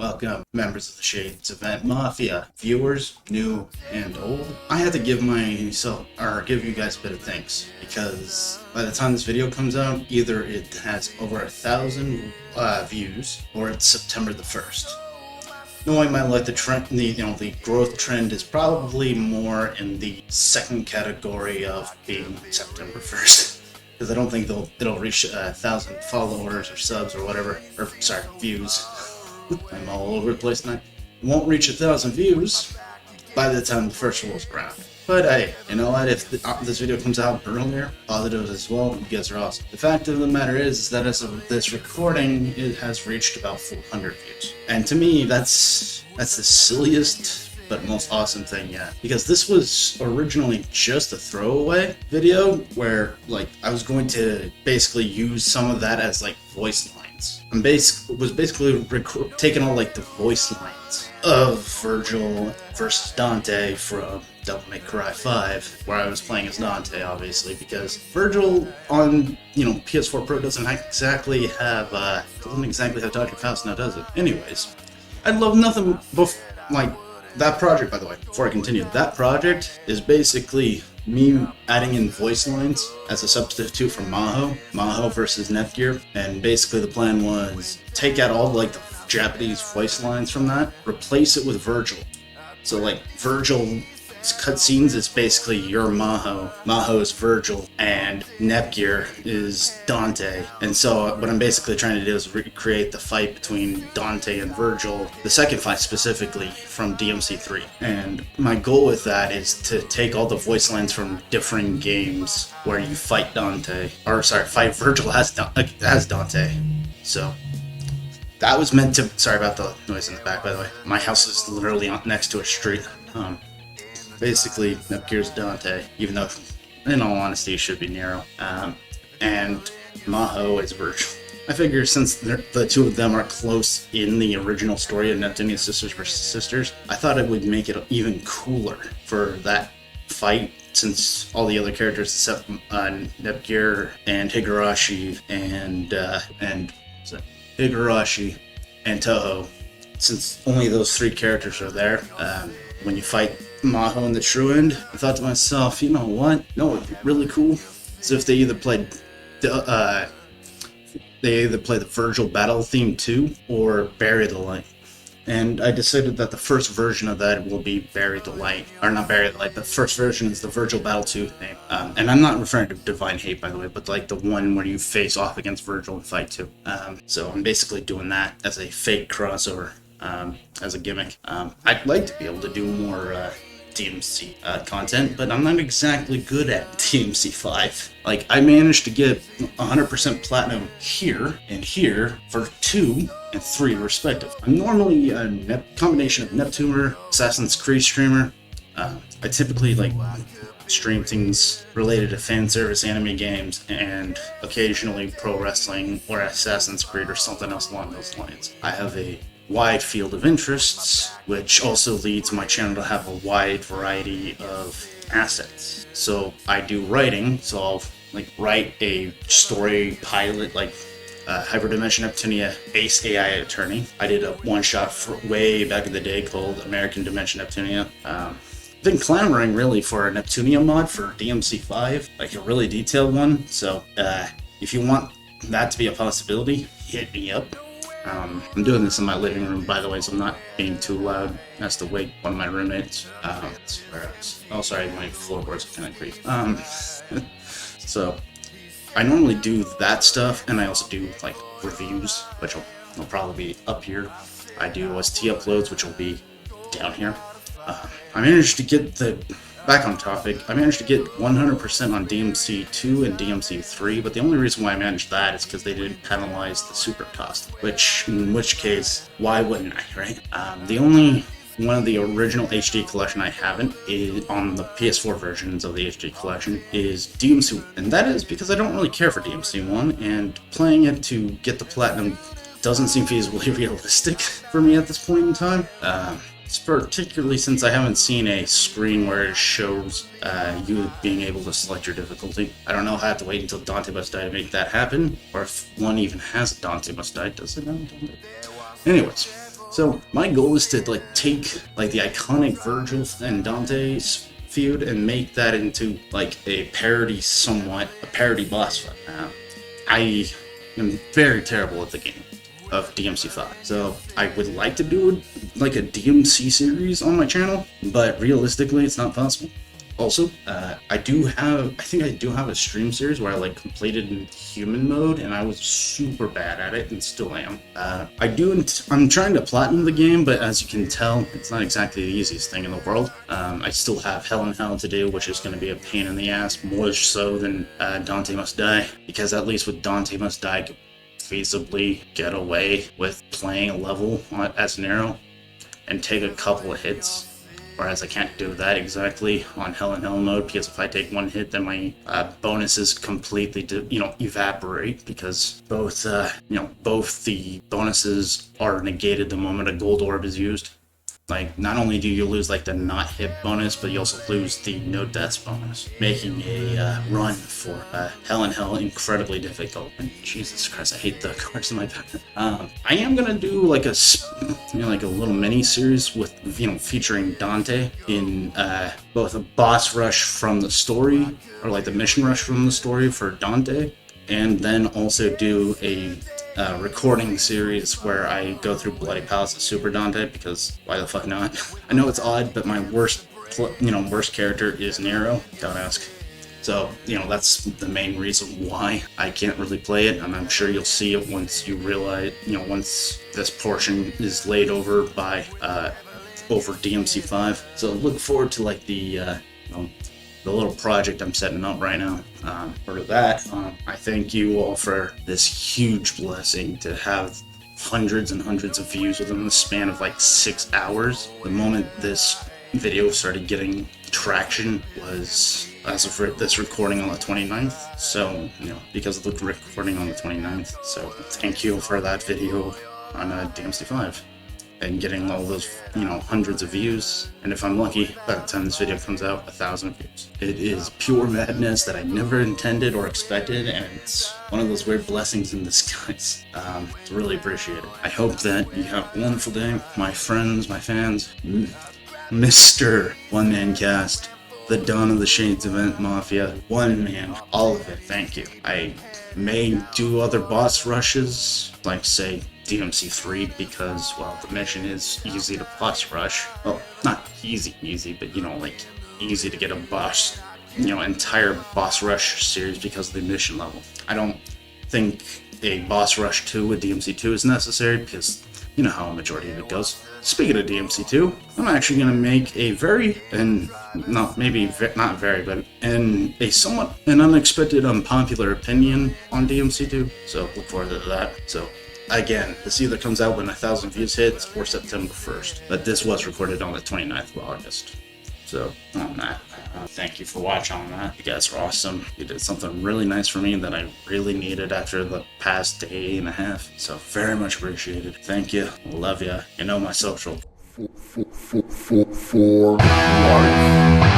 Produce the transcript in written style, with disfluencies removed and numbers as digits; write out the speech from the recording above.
Welcome, members of the Shades Event Mafia, viewers, new and old. I had to give you guys a bit of thanks, because by the time this video comes out, either it has over 1,000 views, or it's September the 1st. Knowing my luck, the growth trend is probably more in the second category of being September 1st. Because I don't think it'll reach 1,000 followers or subs or whatever, views. I'm all over the place tonight. It won't reach 1,000 views by the time the first rolls around. But hey, you know what? If this video comes out earlier, positives as well, you guys are awesome. The fact of the matter is that as of this recording, it has reached about 400 views. And to me, that's the silliest but most awesome thing yet. Because this was originally just a throwaway video where I was going to basically use some of that as voice lines. Was basically taking all the voice lines of Virgil versus Dante from Devil May Cry 5, where I was playing as Dante, obviously, because Virgil on PS4 Pro doesn't exactly have Dr. Faust now, does it? Anyways, I'd love nothing that project, by the way, before I continue, that project is basically me adding in voice lines as a substitute for Maho versus Netgear, and basically the plan was take out all the Japanese voice lines from that, replace it with Virgil. So Virgil's cutscenes is basically your Maho is Virgil, and Netgear is Dante. And so what I'm basically trying to do is recreate the fight between Dante and Virgil, the second fight specifically from DMC3. And my goal with that is to take all the voice lines from different games where you fight fight Virgil as Dante. So that was meant to, sorry about the noise in the back, by the way. My house is literally next to a street. Basically, Netgear's Dante, even though, in all honesty, it should be Nero. And Maho is Virgil. I figure since the two of them are close in the original story of Neptunia's Sisters vs. Sisters, I thought it would make it even cooler for that fight, since all the other characters except Netgear and Higurashi and Toho, since only those three characters are there, when you fight Maho in the true end, I thought to myself, you know what? No, it'd be really cool. So if they either played the Virgil Battle Theme 2 or Bury the Light. And I decided that the first version of that will be Bury the Light. Or not Bury the Light, the first version is the Virgil Battle 2 theme. And I'm not referring to Divine Hate, by the way, but the one where you face off against Virgil and fight 2. So I'm basically doing that as a fake crossover, as a gimmick. I'd like to be able to do more DMC content, but I'm not exactly good at DMC 5. I managed to get 100% platinum here and here for 2 and 3 respectively. I'm normally a combination of Neptuner, Assassin's Creed streamer. I typically stream things related to fan service anime games and occasionally pro wrestling or Assassin's Creed or something else along those lines. I have a wide field of interests, which also leads my channel to have a wide variety of assets. So I do writing, so I'll write a story pilot Hyperdimension Neptunia Ace AI Attorney. I did a one-shot way back in the day called American Dimension Neptunia. I've been clamoring really for a Neptunia mod for DMC5, a really detailed one, so if you want that to be a possibility, hit me up. I'm doing this in my living room, by the way, so I'm not being too loud as to wake one of my roommates. Oh, sorry, my floorboards are kind of creepy. So, I normally do that stuff, and I also do, reviews, which will probably be up here. I do OST uploads, which will be down here. I managed to get back on topic, I managed to get 100% on DMC2 and DMC3, but the only reason why I managed that is because they didn't penalize the super cost, in which case, why wouldn't I, right? The only one of the original HD collection I haven't is on the PS4 versions of the HD collection is DMC, and that is because I don't really care for DMC1, and playing it to get the platinum doesn't seem feasibly realistic for me at this point in time. Particularly since I haven't seen a screen where it shows you being able to select your difficulty. I don't know if I have to wait until Dante Must Die to make that happen, or if one even has Dante Must Die. Does it have Dante? Anyways, So my goal is to like take like the iconic Virgil and Dante's feud and make that into like a parody, somewhat a parody boss fight. I am very terrible at the game of DMC5, so I would like to do like a DMC series on my channel, but realistically, it's not possible. Also, I think I do have a stream series where I like completed in human mode, and I was super bad at it, and still am. I'm trying to platinum the game, but as you can tell, it's not exactly the easiest thing in the world. I still have Hell in Hell to do, which is going to be a pain in the ass, more so than Dante Must Die, because at least with Dante Must Die, I could feasibly get away with playing a level as Nero and take a couple of hits. Whereas I can't do that exactly on Hell in Hell mode, because if I take one hit, then my bonuses completely evaporate, because both the bonuses are negated the moment a gold orb is used. Like, not only do you lose like the not hit bonus, but you also lose the no deaths bonus, making a run for Hell in Hell incredibly difficult. And Jesus Christ, I hate the cards in my pack. I am gonna do like a like a little mini series with featuring Dante in both a boss rush from the story, or like the mission rush from the story for Dante, and then also do a recording series where I go through Bloody Palace of Super Dante, because why the fuck not? I know it's odd, but my worst character is Nero, don't ask. So, that's the main reason why I can't really play it, and I'm sure you'll see it once you realize, once this portion is laid over by, over DMC5. So look forward to like the little project I'm setting up right now. For that, I thank you all for this huge blessing to have hundreds and hundreds of views within the span of like 6 hours. The moment this video started getting traction was as of this recording on the 29th. So, because of the recording on the 29th. So thank you for that video on DMC5. And getting all those, hundreds of views. And if I'm lucky, by the time this video comes out, 1,000 views. It is pure madness that I never intended or expected, and it's one of those weird blessings in disguise. Really appreciate it. I hope that you have a wonderful day, my friends, my fans. Mr. OneManCast, the Dawn of the Shades event Mafia, one man, all of it, thank you. I may do other boss rushes, like say, DMC3, because, well, the mission is easy to boss rush. Well, not easy, but, like, easy to get a boss, entire boss rush series because of the mission level. I don't think a boss rush 2 with DMC2 is necessary, because you know how a majority of it goes. Speaking of DMC2, I'm actually going to make a somewhat unexpected unpopular opinion on DMC2, so look forward to that. So, again, this either comes out when 1,000 views hits or September 1st, but this was recorded on the 29th of August. So, on that, thank you for watching on that. You guys are awesome. You did something really nice for me that I really needed after the past day and a half. So, very much appreciated. Thank you. Love ya. You know my social. For life.